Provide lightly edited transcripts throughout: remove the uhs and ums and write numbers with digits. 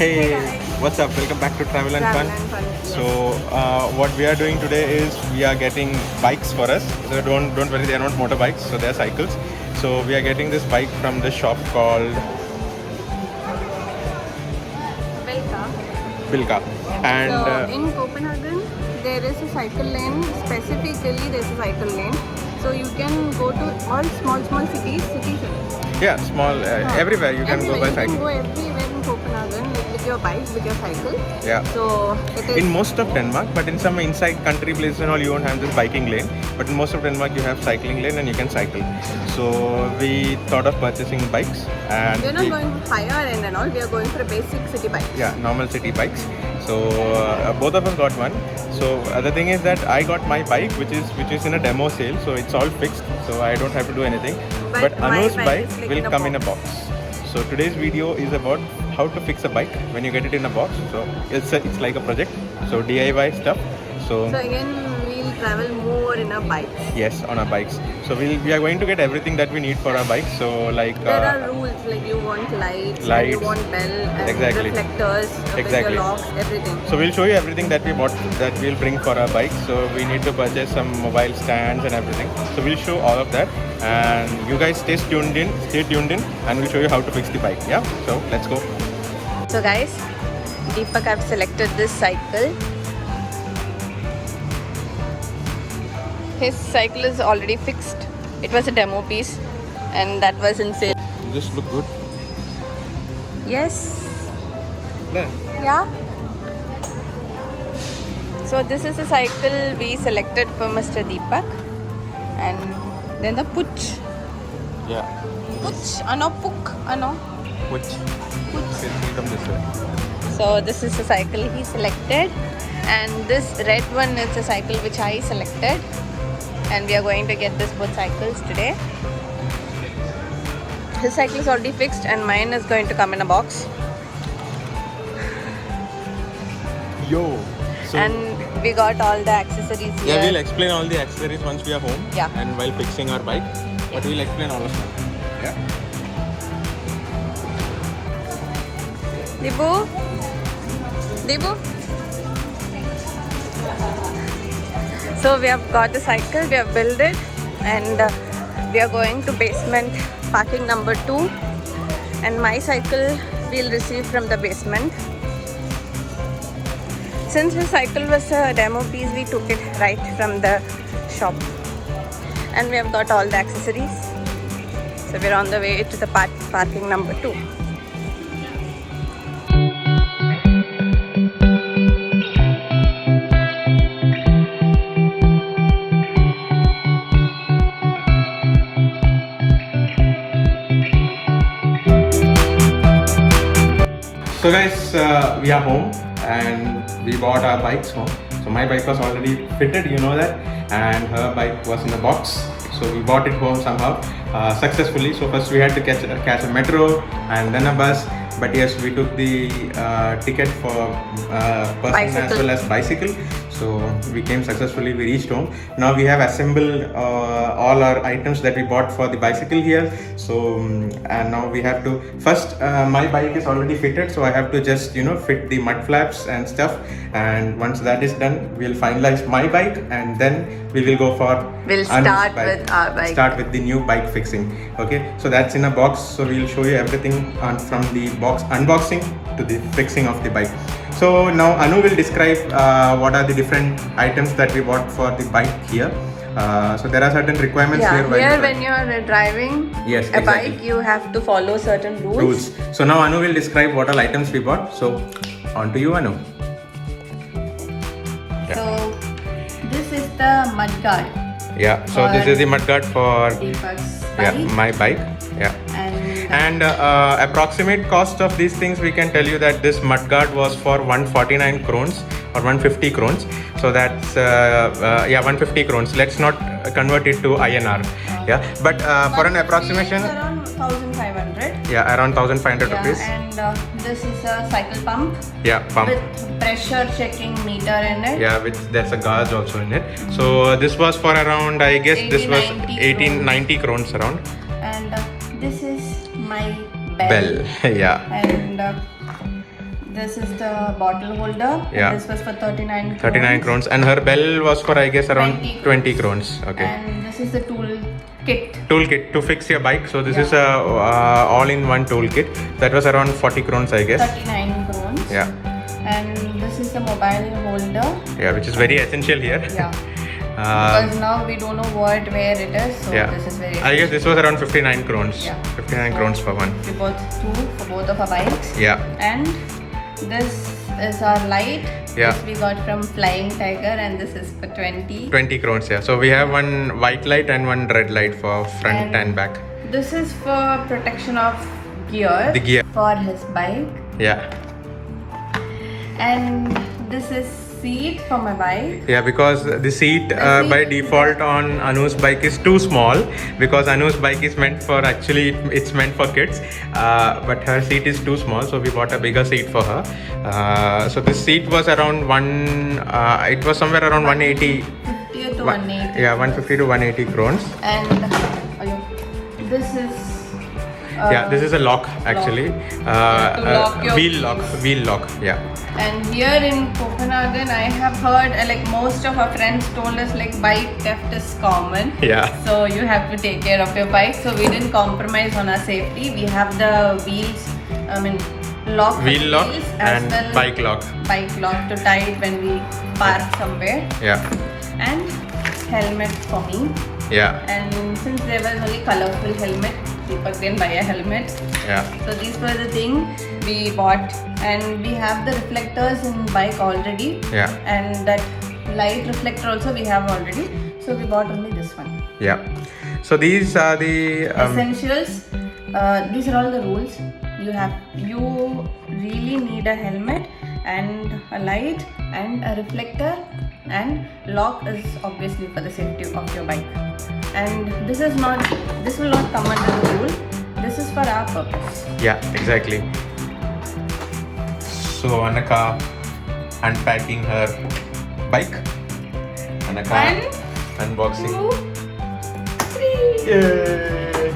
Hey guys. what's up? Welcome back to Travel and Travel Fun. and fun. Yes. So, what we are doing today is we are getting bikes for us. So don't worry, they are not motorbikes, so they are cycles. So we are getting this bike from the shop called Welcome. Bilka, and So in Copenhagen, there is a cycle lane. Specifically, there is a cycle lane. So you can go to all small cities. yeah, small everywhere you can go by You can cycle. go everywhere in Copenhagen with your bike, with your cycle. Yeah. So it is. In most of Denmark, but in some inside country places and all, you won't have this biking lane. But in most of Denmark, you have cycling lane and you can cycle. So we thought of purchasing bikes, and We're not going higher end and all. We are going for a basic city bike. yeah, normal city bikes. So both of us got one. So the thing is that I got my bike, which is in a demo sale, so it's all fixed. So I don't have to do anything. But my Anu's bike bike is like will in a come in a box. box. So today's video is about how to fix a bike when you get it in a box. So it's like a project. So DIY stuff. So again, we'll travel more in a bike. Yes, on our bikes. So we are going to get everything that we need for our bikes. So like There are rules like you want lights, and Lights. you want bell, and Exactly. reflectors, with Exactly. your locks, everything. So we'll show you everything that we bought that we'll bring for our bikes. So we need to purchase some mobile stands and everything. So we'll show all of that, and you guys stay tuned in, and we'll show you how to fix the bike. Yeah. So let's go. So guys, Deepak have selected this cycle. His cycle is already fixed. It was a demo piece, and that was in sale. This look good. Yes. Yeah. Yeah. So this is a cycle we selected for Mr. Deepak, and then the Puch. Yeah. Puch. Puk. Which? Puch. Will come this way. So this is the cycle he selected, and this red one is the cycle which I selected, and we are going to get this both cycles today. His cycle is already fixed, and mine is going to come in a box. Yo. So And we got all the accessories here. yeah, we'll explain all the accessories once we are home. Yeah. And while fixing our bike, but we'll explain all of them. Yeah. Debu. So we have got the cycle, we have built it, and we are going to basement parking number 2, and my cycle we'll receive from the basement. Since the cycle was a demo piece, we took it right from the shop, and we have got all the accessories. So we're on the way to the parking number 2. So guys, we are home and we bought our bikes home. So my bike was already fitted, you know that, and her bike was in the box. So we bought it home somehow successfully. So first we had to catch a metro and then a bus. But yes, we took the ticket for person as well as bicycle. So we came successfully, we reached home. Now we have assembled all our items that we bought for the bicycle here. So and now we have to first my bike is already fitted, so I have to just fit the mud flaps and stuff. And once that is done, we'll finalize my bike, and then we will go for We'll Anu's start bike. with our bike. Start with the new bike fixing. Okay, so that's in a box. So we'll show you everything from the box unboxing to the fixing of the bike. So now Anu will describe what are the different items that we bought for the bike here. So there are certain requirements Yeah, here. while here you when you're driving Yes, a exactly. bike, you have to follow certain rules. So now Anu will describe what all items we bought. So on to you, Anu. So this is the mudguard. Yeah. So this is the mudguard for Deepak's bike. my bike. Yeah. And approximate cost of these things, we can tell you that this mudguard was for 149 crowns or 150 crowns. So that's 150 crowns. Let's not convert it to INR. Yeah, but for an approximation, around 1,500. yeah, around 1,500 Yeah, rupees. and this is a cycle pump Yeah, pump. with pressure checking meter in it. Yeah, there's a gauge also in it. So this was for around, I guess this was 1890 crowns around. And this is my bell. Yeah. And This is the bottle holder. Yeah. This was for 39 39 crowns, and her bell was for I guess around 20 20 crowns. Okay. And this is the tool kit. Toolkit to fix your bike. So this is a all-in-one toolkit. That was around 40 crowns, I guess. 39 crowns. Yeah. And this is the mobile holder. Yeah, which is very essential here. Yeah. Because now we don't know where it is. So Yeah. this is very I guess this was around 59 crowns. Yeah. 59 So crowns for one. We bought two for both of our bikes. Yeah. And this is our light. Yeah. Which we got from Flying Tiger, and this is for 20. 20 crowns, yeah. So we have one white light and one red light for front and back. This is for protection of gear. The gear. For his bike. Yeah. And this is seat for my bike. Yeah, because the seat by default on Anu's bike is too small, because Anu's bike is meant for, actually it's meant for kids, but her seat is too small, so we bought a bigger seat for her. So this seat was around it was somewhere around 180. 50 to 180. Yeah, 150 to 180 crowns. And this is Yeah, this is a lock actually. to lock your Wheel lock. Yeah. And here in Copenhagen, I have heard like most of our friends told us like bike theft is common. Yeah. So you have to take care of your bike. So we didn't compromise on our safety. We have the wheels, lock. Wheel lock wheels as and well, bike lock. Bike lock to tie it when we park somewhere. Yeah. And helmet for me. Yeah. And since there was only colorful helmet, Deepak didn't buy a helmet. Yeah. So these were the thing we bought, and we have the reflectors in bike already. Yeah. And that light reflector also we have already. So we bought only this one. Yeah. So these are the Essentials. These are all the rules. You really need a helmet and a light and a reflector, and lock is obviously for the safety of your bike. And this will not come under the rule. This is for our purpose. Yeah, exactly. So Anaka unpacking her bike. Anaka unboxing. 2, 3. Yay!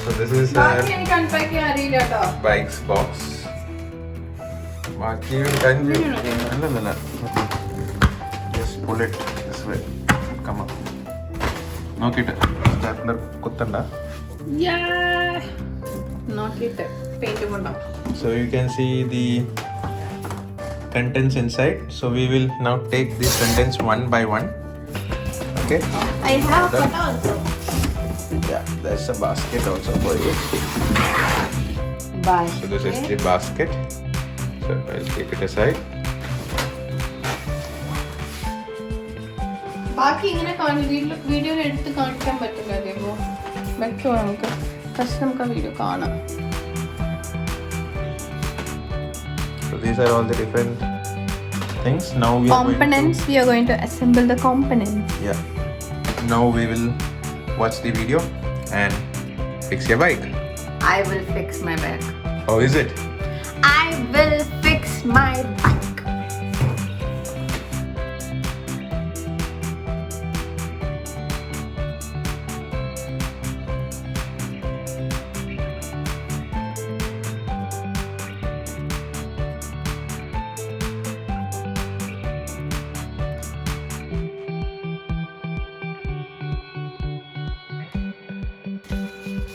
So this is her bike's box. Just pull it this way. Come on. Knock it. Stapler kuttanda. Yeah. Knock it. Paint it on. So you can see the contents inside. So we will now take these contents one by one. Okay. I have a also. Yeah, there's a basket also for you. So this is the basket. So I'll keep it aside. ബാക്കി ഇങ്ങനെ video എടുത്ത് കാണിക്കാൻ പറ്റില്ല അതേപോ വെക്കോ നമുക്ക് first നമുക്ക് ആ video കാണാം. So these are all the different things. Now we are Components. We are going to assemble the components. Yeah. Now we will watch the video and fix your bike. I will fix my bike. How is it? I will fix my bike.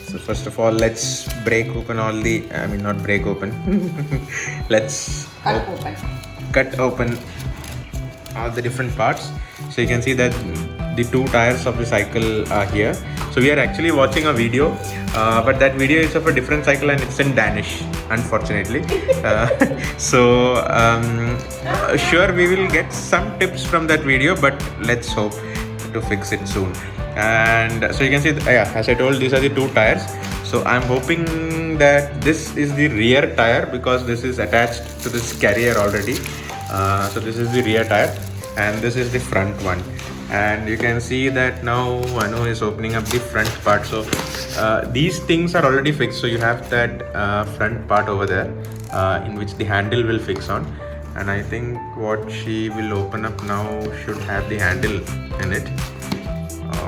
So first of all, let's break open all the, not break open. Let's cut open all the different parts. So you can see that the two tires of the cycle are here. So we are actually watching a video, but that video is of a different cycle and it's in Danish, unfortunately. Sure, we will get some tips from that video, but let's hope to fix it soon. And so you can see, as I told, these are the two tires. So I'm hoping that this is the rear tire because this is attached to this carrier already. So this is the rear tire and this is the front one. And you can see that now Anu is opening up the front part. So these things are already fixed. So you have that front part over there in which the handle will fix on. And I think what she will open up now should have the handle in it.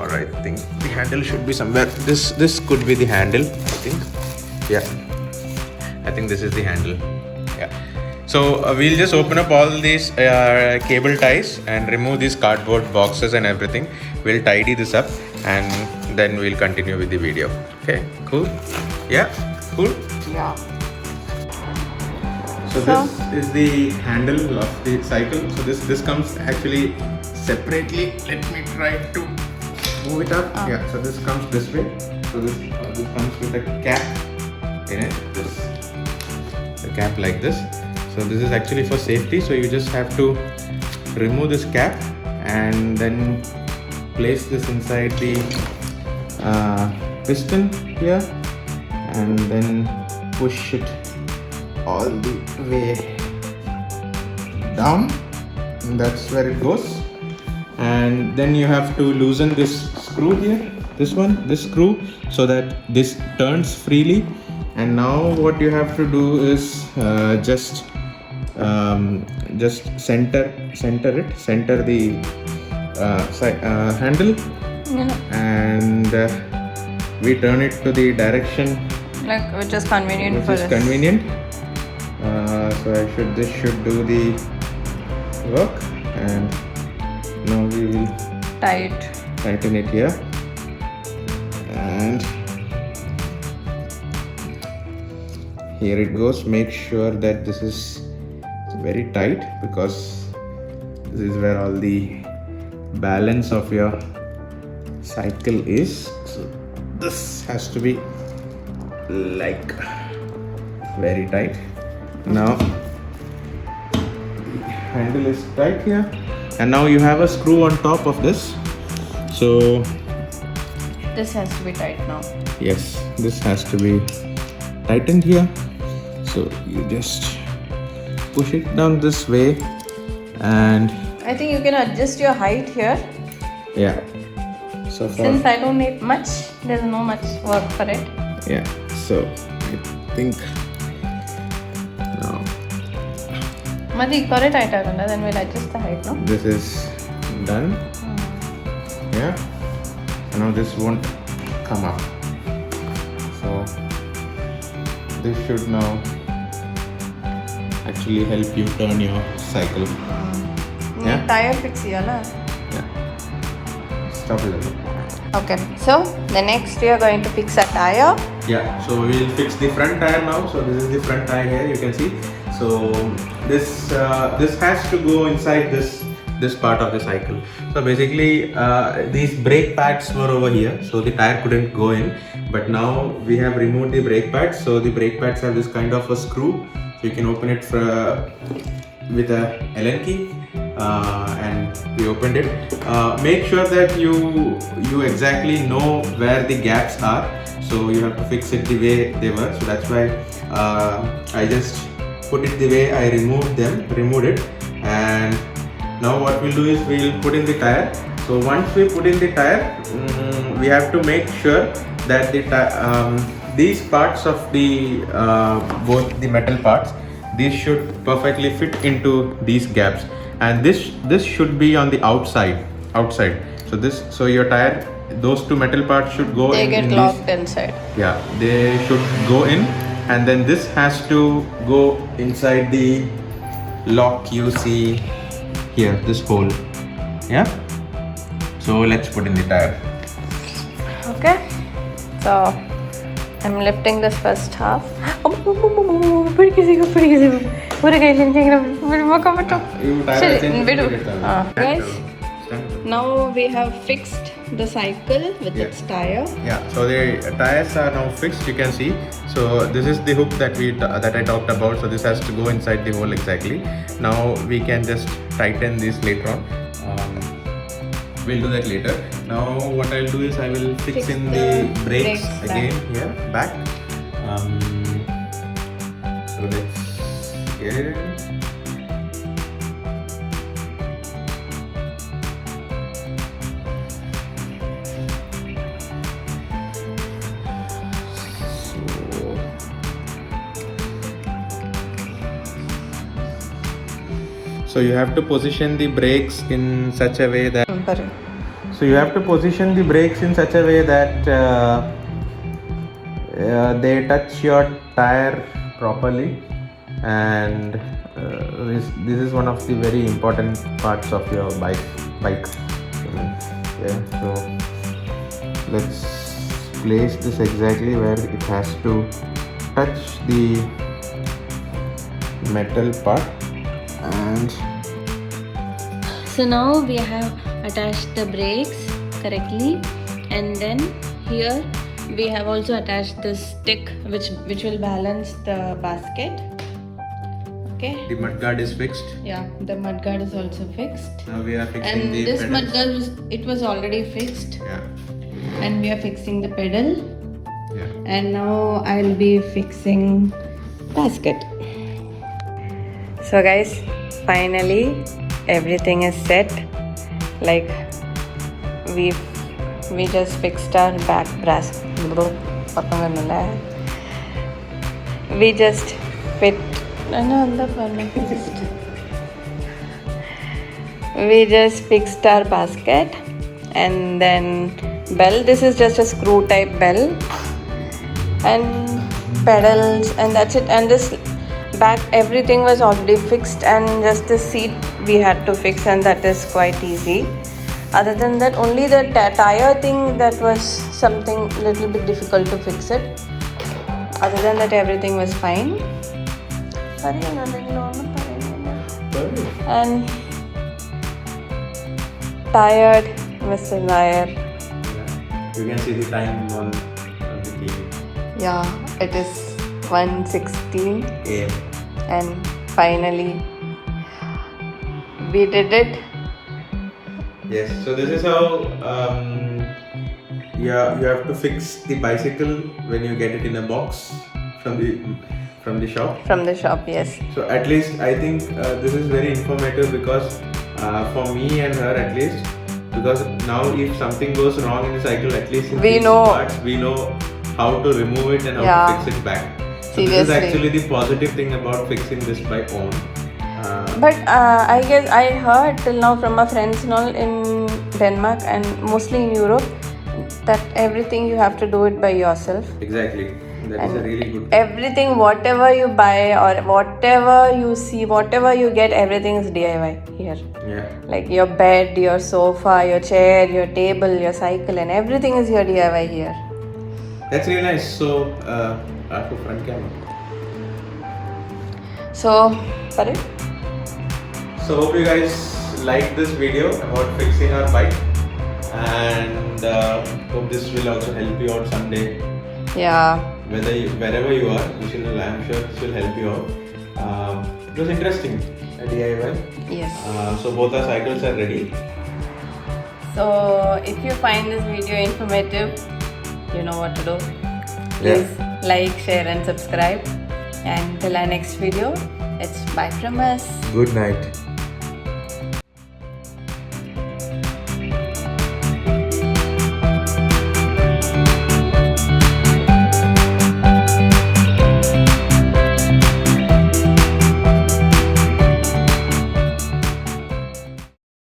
Or I think the handle should be somewhere. This could be the handle, I think. Yeah, I think this is the handle. Yeah. So we'll just open up all these cable ties and remove these cardboard boxes and everything. We'll tidy this up and then we'll continue with the video. Okay, cool? Yeah, cool? Yeah. So this is the handle of the cycle. So this comes actually separately. Let me try to move it up. Yeah, so this comes this way. So this comes with a cap in it. The cap like this. So this is actually for safety. So you just have to remove this cap and then place this inside the piston here and then push it all the way down, and that's where it goes. And then you have to loosen this screw here, this screw, so that this turns freely. And now what you have to do is just center the handle, and we turn it to the direction Which is convenient for us. Convenient. So this should do the work, and now we will tighten it here, and here it goes. Make sure that this is very tight because this is where all the balance of your cycle is. So this has to be like very tight. Now the handle is tight here, and now you have a screw on top of this. So This has to be tight now. yes, this has to be tightened here. So you just push it down this way, and I think you can adjust your height here. yeah. So Since I don't need much, there's no much work for it. yeah. So I think now Madi, correct height agunda, then we'll adjust the height, no? this is done. Yeah. And now this won't come up. So this should now actually help you turn your cycle. Yeah. Tire fix yala. Yeah. Stop it. Okay, so the next we are going to fix a tire. Yeah, so we'll fix the front tire now. So this is the front tire here, you can see. So this has to go inside this part of the cycle. So basically these brake pads were over here, so the tire couldn't go in, but now we have removed the brake pads. So the brake pads have this kind of a screw, so you can open it with a Allen key, and we opened it. Make sure that you exactly know where the gaps are, so you have to fix it the way they were. So that's why I just put it the way I removed it. And now what we'll do is we'll put in the tire. So once we put in the tire, we have to make sure that these parts of the both the metal parts, these should perfectly fit into these gaps, and this should be on the outside. So your tire, those two metal parts should go They in. get locked inside. Yeah, they should go in, and then this has to go inside the lock you see here, this hole. Yeah. So let's put in the tire. Okay, so I'm lifting this first half. Guys, now we have fixed the cycle with its tire. Yeah, so the tires are now fixed, you can see. So this is the hook that I talked about. So this has to go inside the hole exactly. Now we can just tighten this later on. We'll do that later. Now what I'll do is I will fix in the brakes again here back. So let's get it. So you have to position the brakes in such a way that they touch your tire properly, and this is one of the very important parts of your bike. Yeah, so let's place this exactly where it has to touch the metal part. And so now we have attached the brakes correctly, and then here we have also attached this stick which will balance the basket. Okay, the mudguard is fixed. yeah, the mudguard is also fixed, Now we are fixing and the this pedals. mudguard was already fixed, Yeah, and we are fixing the pedal, yeah. and now I'll be fixing basket. So guys, finally everything is set. Like we just fixed our back brass. We just fit. We just fixed our basket, and then bell. This is just a screw type bell, and pedals, and that's it. And this back, everything was already fixed, and just the seat we had to fix, and that is quite easy. Other than that, only the tire thing, that was something little bit difficult to fix it. Other than that, everything was fine. And tired, Mr. Nair. You can see the time on the TV. Yeah, it is 1:16. AM. And finally we did it. Yes, so this is how you have to fix the bicycle when you get it in a box from the shop. From the shop, yes. So at least I think this is very informative, because for me and her at least, because now if something goes wrong in the cycle, at least in We these know. parts we know how to remove it and how Yeah. to fix it back. So this is Seriously. actually the positive thing about fixing this by own. But I guess I heard till now from my friends and all in Denmark and mostly in Europe that everything you have to do it by yourself. Exactly. That is a really good thing. Everything, whatever you buy or whatever you see, whatever you get, everything is DIY here. Yeah. Like your bed, your sofa, your chair, your table, your cycle, and everything is your DIY here. That's really nice. So, after front camera. So, sorry? So, hope you guys like this video about fixing our bike, and hope this will also help you out someday. Yeah. Wherever you are, I'm sure this will help you out. It was interesting, a DIY. Yes. So both our cycles are ready. So, if you find this video informative, you know what to do. Please like, share, and subscribe. And till our next video, it's bye from us. Good night.